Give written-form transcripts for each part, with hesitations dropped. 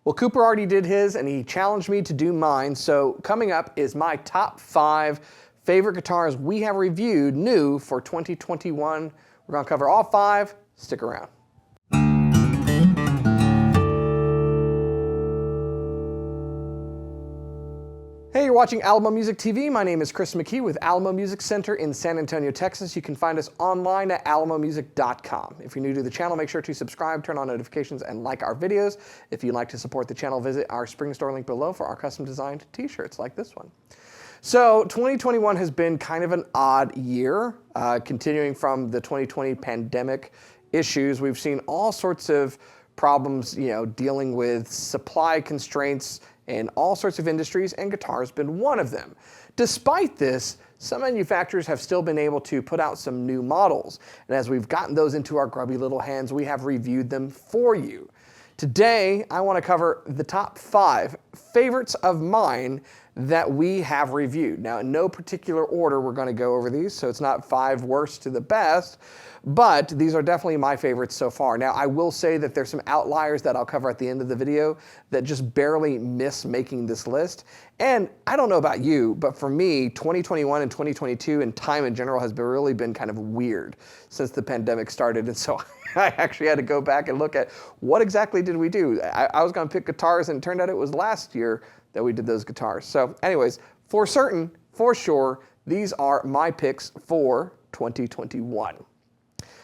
Well, Cooper already did his and he challenged me to do mine. So coming up is my top 5 favorite guitars we have reviewed new for 2021. We're going to cover all 5. Stick around. Hey, you're watching Alamo Music TV. My name is Chris McKee with Alamo Music Center in San Antonio, Texas. You can find us online at alamomusic.com. If you're new to the channel, make sure to subscribe, turn on notifications, and like our videos. If you'd like to support the channel, visit our spring store link below for our custom designed t-shirts like this one. So 2021 has been kind of an odd year, continuing from the 2020 pandemic issues. We've seen all sorts of problems, dealing with supply constraints in all sorts of industries, and guitar has been one of them. Despite this, some manufacturers have still been able to put out some new models. And as we've gotten those into our grubby little hands, we have reviewed them for you. Today, I want to cover the top 5 favorites of mine that we have reviewed. Now, in no particular order, we're going to go over these, so it's not 5 worst to the best, but these are definitely my favorites so far. Now, I will say that there's some outliers that I'll cover at the end of the video that just barely miss making this list. And I don't know about you, but for me, 2021 and 2022 and time in general has really been kind of weird since the pandemic started. And so I actually had to go back and look at what exactly did we do. I was going to pick guitars, and it turned out it was last year that we did those guitars. So anyways, for certain, for sure, these are my picks for 2021.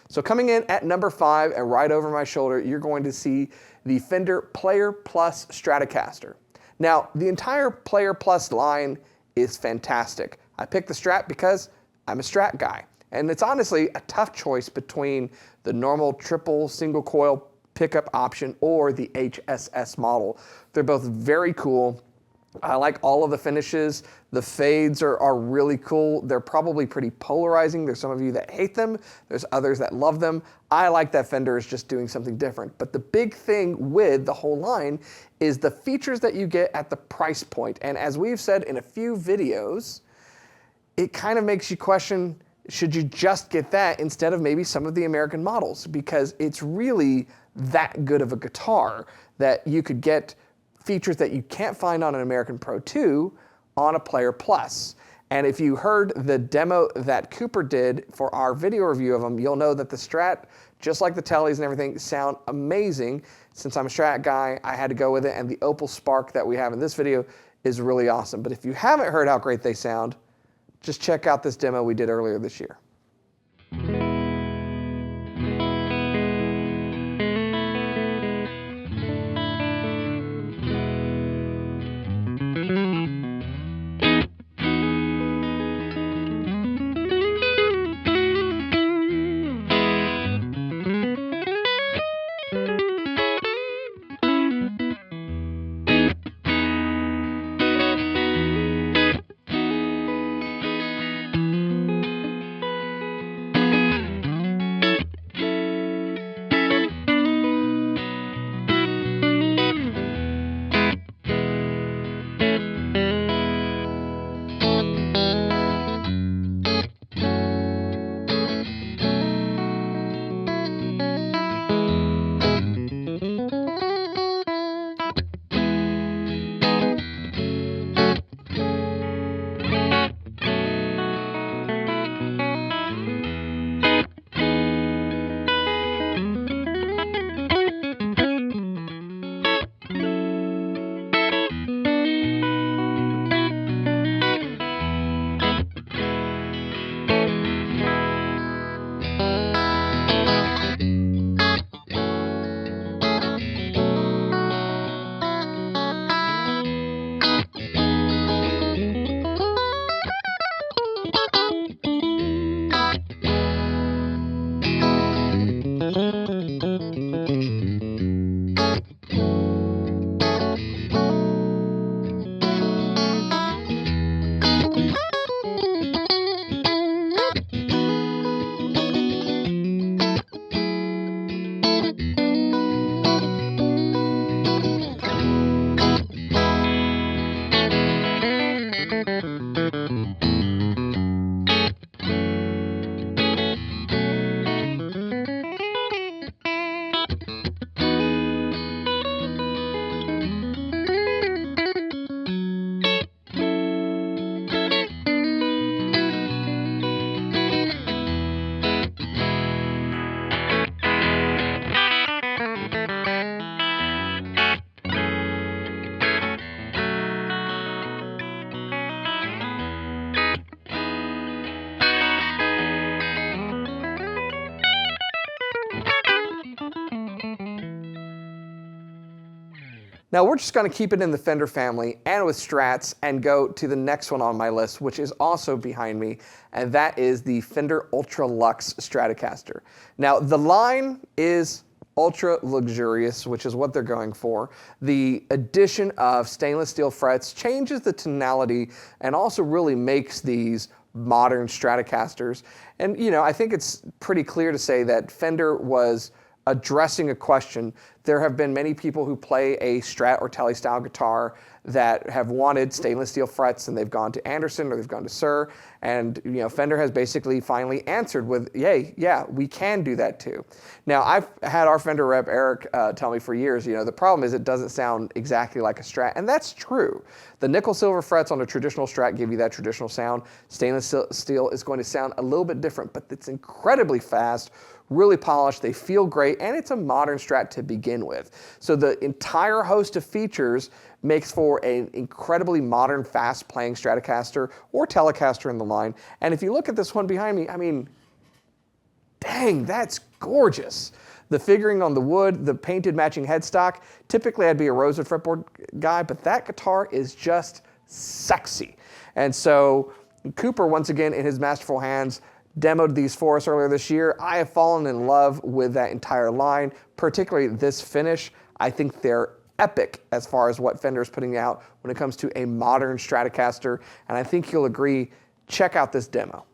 So coming in at number 5 and right over my shoulder, you're going to see the Fender Player Plus Stratocaster. Now, the entire Player Plus line is fantastic. I picked the Strat because I'm a Strat guy. And it's honestly a tough choice between the normal triple single coil pickup option or the HSS model. They're both very cool. I like all of the finishes. The fades are really cool. They're probably pretty polarizing. There's some of you that hate them. There's others that love them. I like that Fender is just doing something different. But the big thing with the whole line is the features that you get at the price point. And as we've said in a few videos, it kind of makes you question, should you just get that instead of maybe some of the American models? Because it's really that good of a guitar that you could get features that you can't find on an American Pro 2 on a Player Plus. And if you heard the demo that Cooper did for our video review of them, you'll know that the Strat, just like the Tellys and everything, sound amazing. Since I'm a Strat guy, I had to go with it, and the Opal Spark that we have in this video is really awesome. But if you haven't heard how great they sound, just check out this demo we did earlier this year. Now we're just going to keep it in the Fender family and with Strats and go to the next one on my list, which is also behind me, and that is the Fender Ultra Luxe Stratocaster. Now the line is ultra luxurious, which is what they're going for. The addition of stainless steel frets changes the tonality and also really makes these modern Stratocasters. And you know, I think it's pretty clear to say that Fender was addressing a question. There have been many people who play a Strat or Tele style guitar that have wanted stainless steel frets, and they've gone to Anderson or they've gone to Sir, and you know, Fender has basically finally answered with, yay, yeah, we can do that too. Now, I've had our Fender rep, Eric, tell me for years, you know, the problem is it doesn't sound exactly like a Strat, and that's true. The nickel silver frets on a traditional Strat give you that traditional sound. Stainless steel is going to sound a little bit different, but it's incredibly fast, really polished, they feel great, and it's a modern Strat to begin with. So the entire host of features makes for an incredibly modern, fast-playing Stratocaster or Telecaster in the line. And if you look at this one behind me, I mean, dang, that's gorgeous. The figuring on the wood, the painted matching headstock. Typically I'd be a rosewood fretboard guy, but that guitar is just sexy. And so Cooper, once again, in his masterful hands, demoed these for us earlier this year. I have fallen in love with that entire line, particularly this finish. I think they're epic as far as what Fender is putting out when it comes to a modern Stratocaster, and I think you'll agree, check out this demo.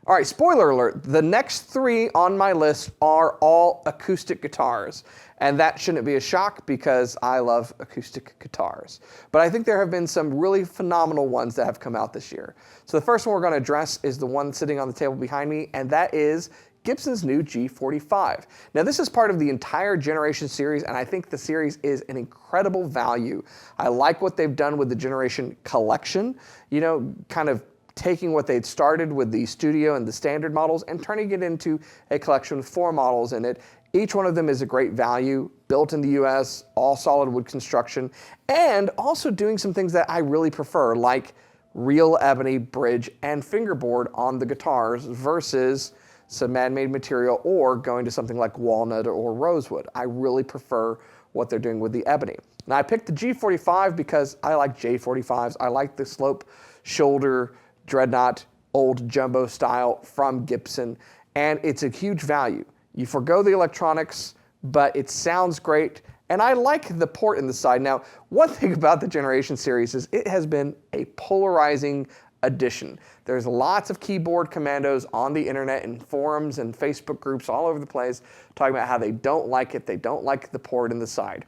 All right, spoiler alert, the next three on my list are all acoustic guitars. And that shouldn't be a shock because I love acoustic guitars. But I think there have been some really phenomenal ones that have come out this year. So the first one we're going to address is the one sitting on the table behind me, and that is Gibson's new G45. Now this is part of the entire Generation series, and I think the series is an incredible value. I like what they've done with the Generation collection, you know, kind of taking what they'd started with the studio and the standard models and turning it into a collection with 4 models in it. Each one of them is a great value, built in the US, all solid wood construction, and also doing some things that I really prefer, like real ebony bridge and fingerboard on the guitars versus some man-made material or going to something like walnut or rosewood. I really prefer what they're doing with the ebony. Now I picked the G45 because I like J45s. I like the slope shoulder dreadnought old jumbo style from Gibson, and it's a huge value. You forgo the electronics, but it sounds great, and I like the port in the side. Now, one thing about the Generation series is it has been a polarizing addition. There's lots of keyboard commandos on the internet and forums and Facebook groups all over the place talking about how they don't like it, they don't like the port in the side.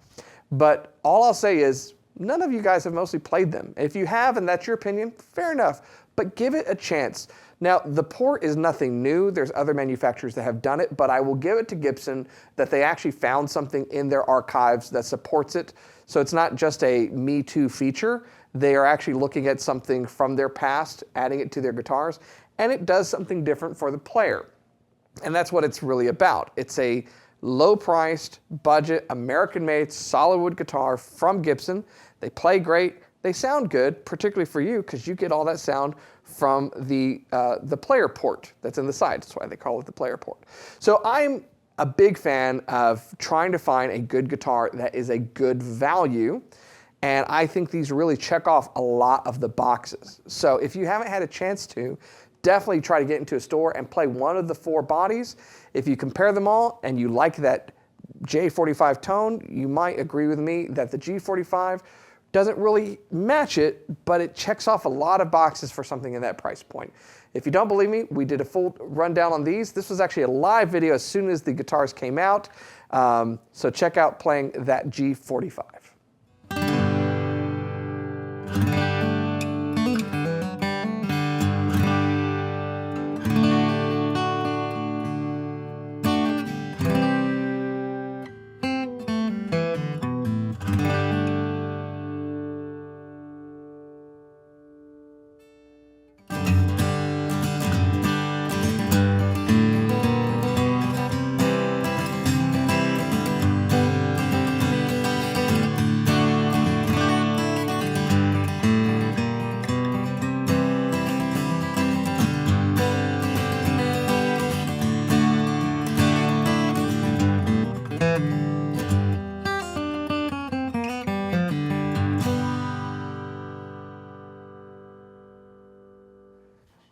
But all I'll say is none of you guys have mostly played them. If you have and that's your opinion, fair enough, but give it a chance. Now, the port is nothing new. There's other manufacturers that have done it, but I will give it to Gibson that they actually found something in their archives that supports it. So it's not just a Me Too feature. They are actually looking at something from their past, adding it to their guitars, and it does something different for the player. And that's what it's really about. It's a low-priced, budget, American-made solid wood guitar from Gibson. They play great. They sound good, particularly for you, because you get all that sound from the player port that's in the side. That's why they call it the player port. So I'm a big fan of trying to find a good guitar that is a good value, and I think these really check off a lot of the boxes. So if you haven't had a chance to, definitely try to get into a store and play one of the 4 bodies. If you compare them all and you like that J45 tone, you might agree with me that the G45 doesn't really match it, but it checks off a lot of boxes for something in that price point. If you don't believe me, we did a full rundown on these. This was actually a live video as soon as the guitars came out. So check out playing that G45.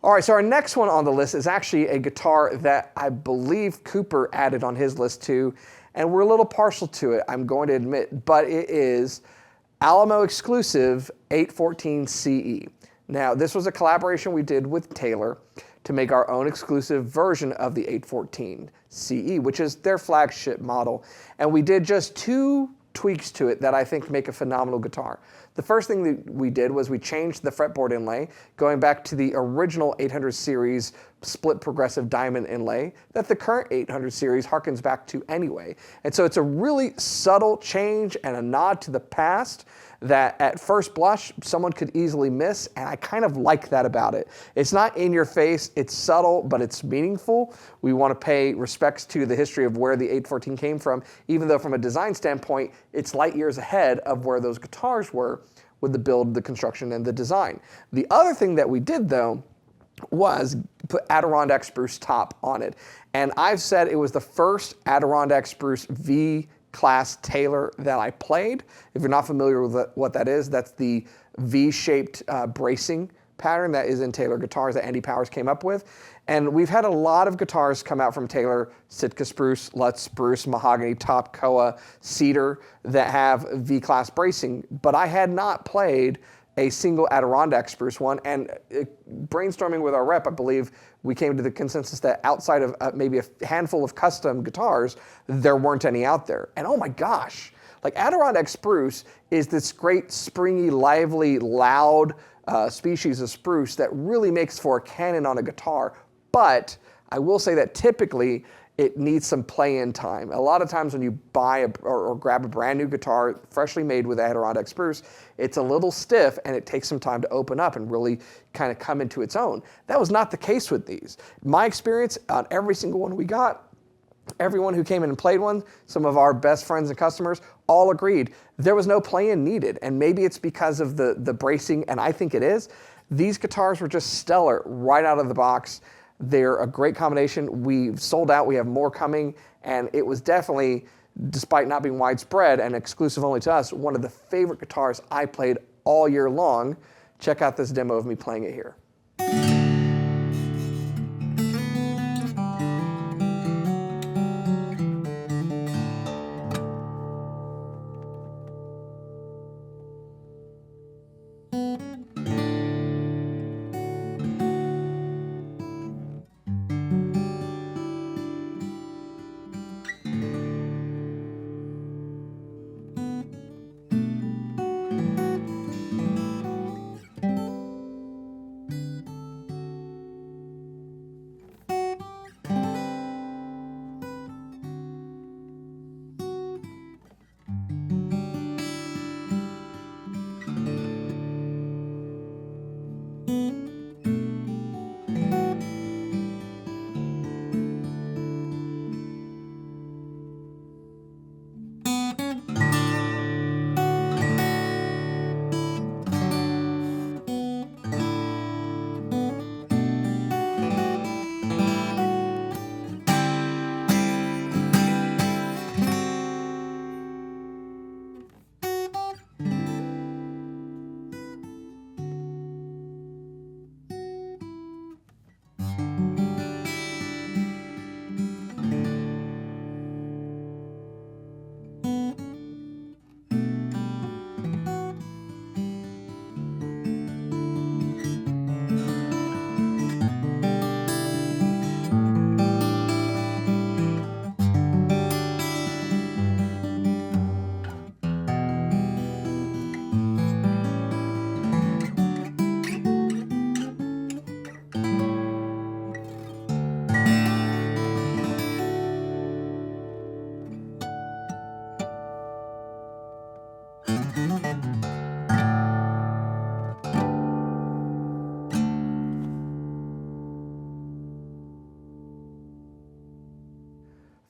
All right, so our next one on the list is actually a guitar that I believe Cooper added on his list too, and we're a little partial to it, I'm going to admit, but it is Alamo Exclusive 814 CE. Now, this was a collaboration we did with Taylor to make our own exclusive version of the 814 CE, which is their flagship model, and we did just 2 tweaks to it that I think make a phenomenal guitar. The first thing that we did was we changed the fretboard inlay, going back to the original 800 series split progressive diamond inlay that the current 800 series harkens back to anyway. And so it's a really subtle change and a nod to the past that at first blush someone could easily miss, and I kind of like that about it. It's not in your face, it's subtle, but it's meaningful. We want to pay respects to the history of where the 814 came from, even though from a design standpoint, it's light years ahead of where those guitars were with the build, the construction, and the design. The other thing that we did though was put Adirondack spruce top on it. And I've said it was the first Adirondack spruce V-class Taylor that I played. If you're not familiar with what that is, that's the V-shaped bracing pattern that is in Taylor guitars that Andy Powers came up with. And we've had a lot of guitars come out from Taylor, Sitka spruce, Lutz spruce, mahogany, top, koa, cedar, that have V-class bracing, but I had not played a single Adirondack spruce one, and brainstorming with our rep, I believe we came to the consensus that outside of maybe a handful of custom guitars, there weren't any out there. And oh my gosh, like Adirondack spruce is this great springy, lively, loud species of spruce that really makes for a cannon on a guitar. But I will say that typically it needs some play-in time. A lot of times when you buy or grab a brand new guitar freshly made with Adirondack spruce, it's a little stiff and it takes some time to open up and really kind of come into its own. That was not the case with these. My experience on every single one we got, everyone who came in and played one, some of our best friends and customers, all agreed there was no play-in needed. And maybe it's because of the bracing, and I think it is. These guitars were just stellar right out of the box. They're a great combination. We've sold out, we have more coming, and it was definitely, despite not being widespread and exclusive only to us, one of the favorite guitars I played all year long. Check out this demo of me playing it here.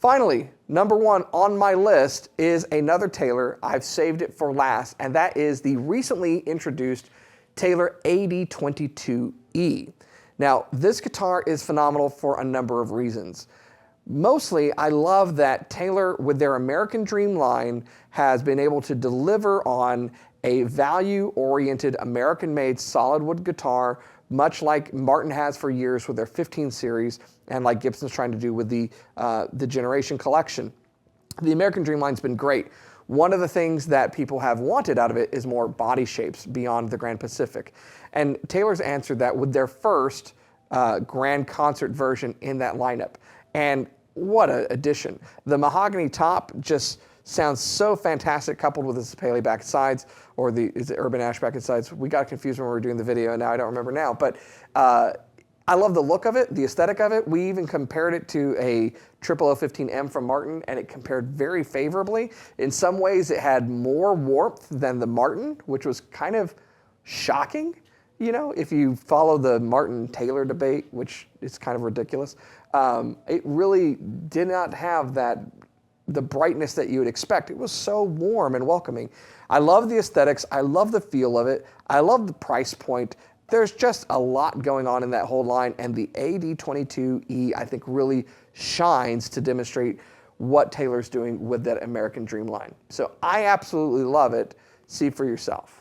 Finally, number one on my list is another Taylor. I've saved it for last, and that is the recently introduced Taylor AD22e. Now, this guitar is phenomenal for a number of reasons. Mostly, I love that Taylor, with their American Dream line, has been able to deliver on a value-oriented, American-made solid wood guitar, much like Martin has for years with their 15 series, and like Gibson's trying to do with the Generation Collection. The American Dream line's been great. One of the things that people have wanted out of it is more body shapes beyond the Grand Pacific. And Taylor's answered that with their first grand concert version in that lineup. And what an addition. The mahogany top just sounds so fantastic, coupled with the Sapele back sides, or is it Urban Ash back sides? We got confused when we were doing the video, and now I don't remember now. But I love the look of it, the aesthetic of it. We even compared it to a 0015M from Martin, and it compared very favorably. In some ways, it had more warmth than the Martin, which was kind of shocking. You know, if you follow the Martin-Taylor debate, which is kind of ridiculous, it really did not have the brightness that you would expect. It was so warm and welcoming. I love the aesthetics. I love the feel of it. I love the price point. There's just a lot going on in that whole line, and the AD22e, I think, really shines to demonstrate what Taylor's doing with that American Dream line. So I absolutely love it. See for yourself.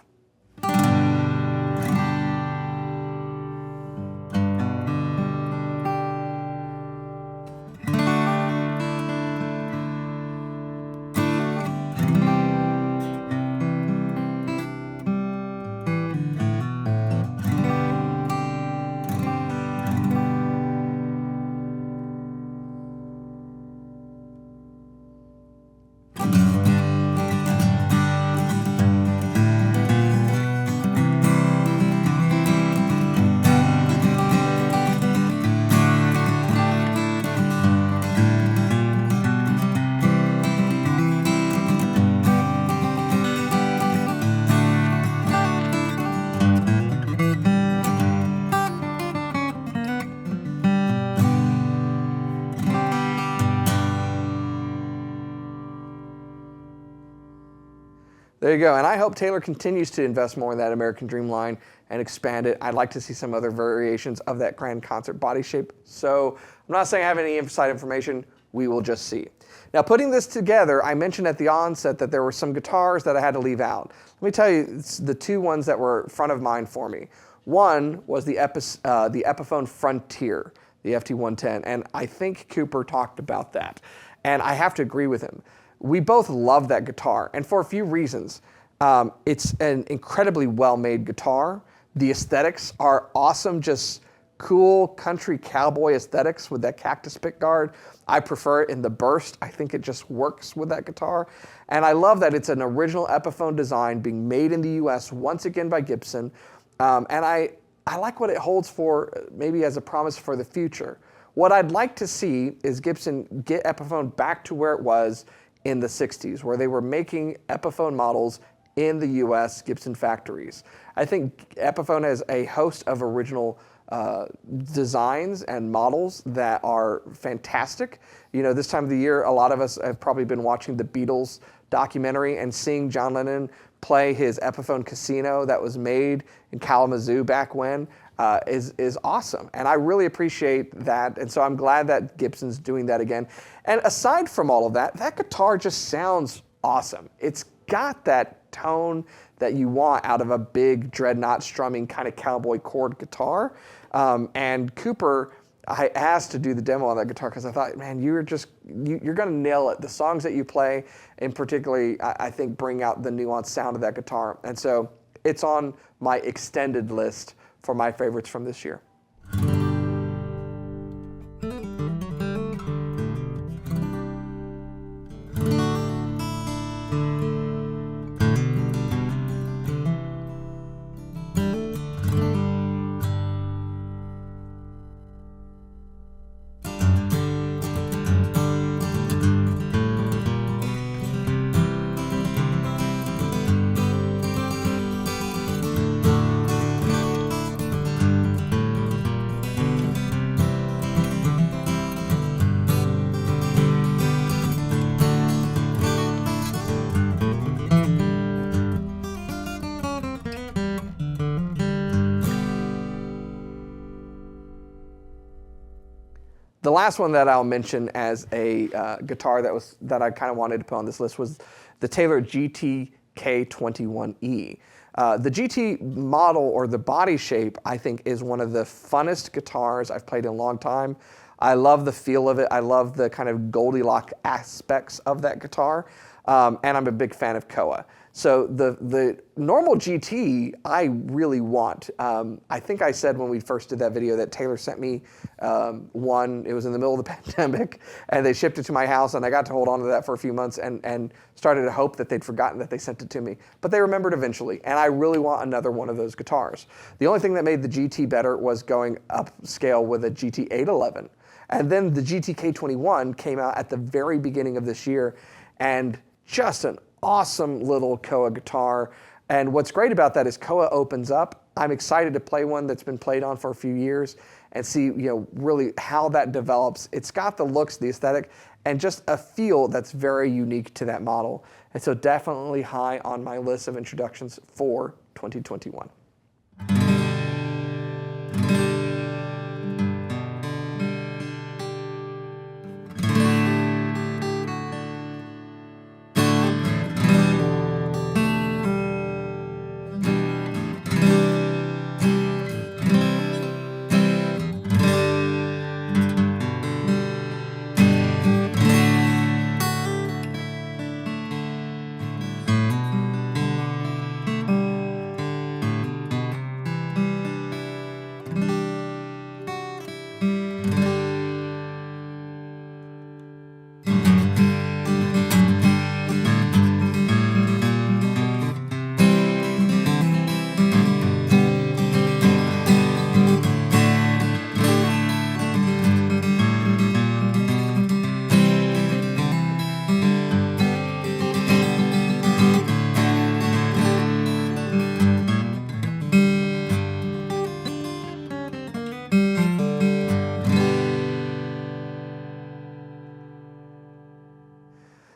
There you go, and I hope Taylor continues to invest more in that American Dream line and expand it. I'd like to see some other variations of that grand concert body shape. So I'm not saying I have any inside information, we will just see. Now, putting this together, I mentioned at the onset that there were some guitars that I had to leave out. Let me tell you the two ones that were front of mind for me. One was the Epiphone Frontier, the FT110, and I think Cooper talked about that, and I have to agree with him. We both love that guitar, and for a few reasons. It's an incredibly well-made guitar. The aesthetics are awesome, just cool country cowboy aesthetics with that cactus pickguard. I prefer it in the burst. I think it just works with that guitar. And I love that it's an original Epiphone design being made in the US, once again by Gibson. And I like what it holds for, maybe as a promise for the future. What I'd like to see is Gibson get Epiphone back to where it was in the 60s, where they were making Epiphone models in the US Gibson factories. I think Epiphone has a host of original designs and models that are fantastic. You know, this time of the year, a lot of us have probably been watching the Beatles documentary and seeing John Lennon play his Epiphone Casino that was made in Kalamazoo back when is awesome. And I really appreciate that. And so I'm glad that Gibson's doing that again. And aside from all of that, that guitar just sounds awesome. It's got that tone that you want out of a big dreadnought strumming kind of cowboy chord guitar. And Cooper, I asked to do the demo on that guitar because I thought, man, you're gonna nail it. The songs that you play, and particularly, I think, bring out the nuanced sound of that guitar. And so it's on my extended list for my favorites from this year. The last one that I'll mention as a guitar that I kind of wanted to put on this list was the Taylor GTK21e. The GT model, or the body shape, I think is one of the funnest guitars I've played in a long time. I love the feel of it. I love the kind of Goldilocks aspects of that guitar. And I'm a big fan of Koa. So the normal GT I really want. I think I said when we first did that video that Taylor sent me one. It was in the middle of the pandemic, and they shipped it to my house, and I got to hold on to that for a few months and started to hope that they'd forgotten that they sent it to me. But they remembered eventually, and I really want another one of those guitars. The only thing that made the GT better was going upscale with a GT811. And then the GTK21 came out at the very beginning of this year, and just an awesome little Koa guitar. And what's great about that is Koa opens up. I'm excited to play one that's been played on for a few years and see, really how that develops. It's got the looks, the aesthetic, and just a feel that's very unique to that model. And so definitely high on my list of introductions for 2021.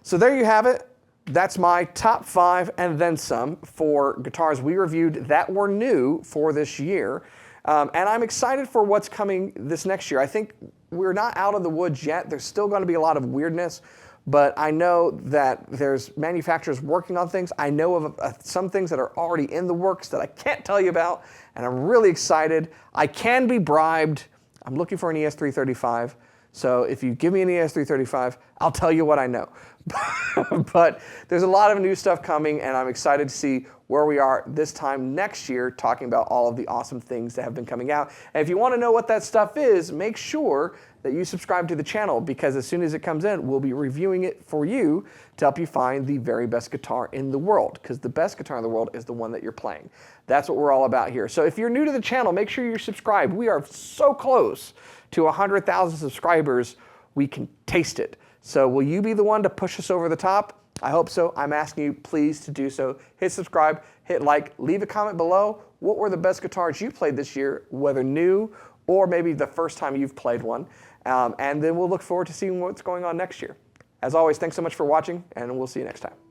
So there you have it. That's my top 5 and then some for guitars we reviewed that were new for this year. And I'm excited for what's coming this next year. I think we're not out of the woods yet. There's still going to be a lot of weirdness, but I know that there's manufacturers working on things. I know of some things that are already in the works that I can't tell you about, and I'm really excited. I can be bribed. I'm looking for an ES335. So if you give me an ES335, I'll tell you what I know. But there's a lot of new stuff coming, and I'm excited to see where we are this time next year talking about all of the awesome things that have been coming out. And if you want to know what that stuff is, make sure that you subscribe to the channel, because as soon as it comes in, we'll be reviewing it for you to help you find the very best guitar in the world, because the best guitar in the world is the one that you're playing. That's what we're all about here. So if you're new to the channel, make sure you're subscribed. We are so close to 100,000 subscribers, we can taste it. So will you be the one to push us over the top? I hope so. I'm asking you please to do so. Hit subscribe, hit like, leave a comment below. What were the best guitars you played this year, whether new or maybe the first time you've played one? And then we'll look forward to seeing what's going on next year. As always, thanks so much for watching, and we'll see you next time.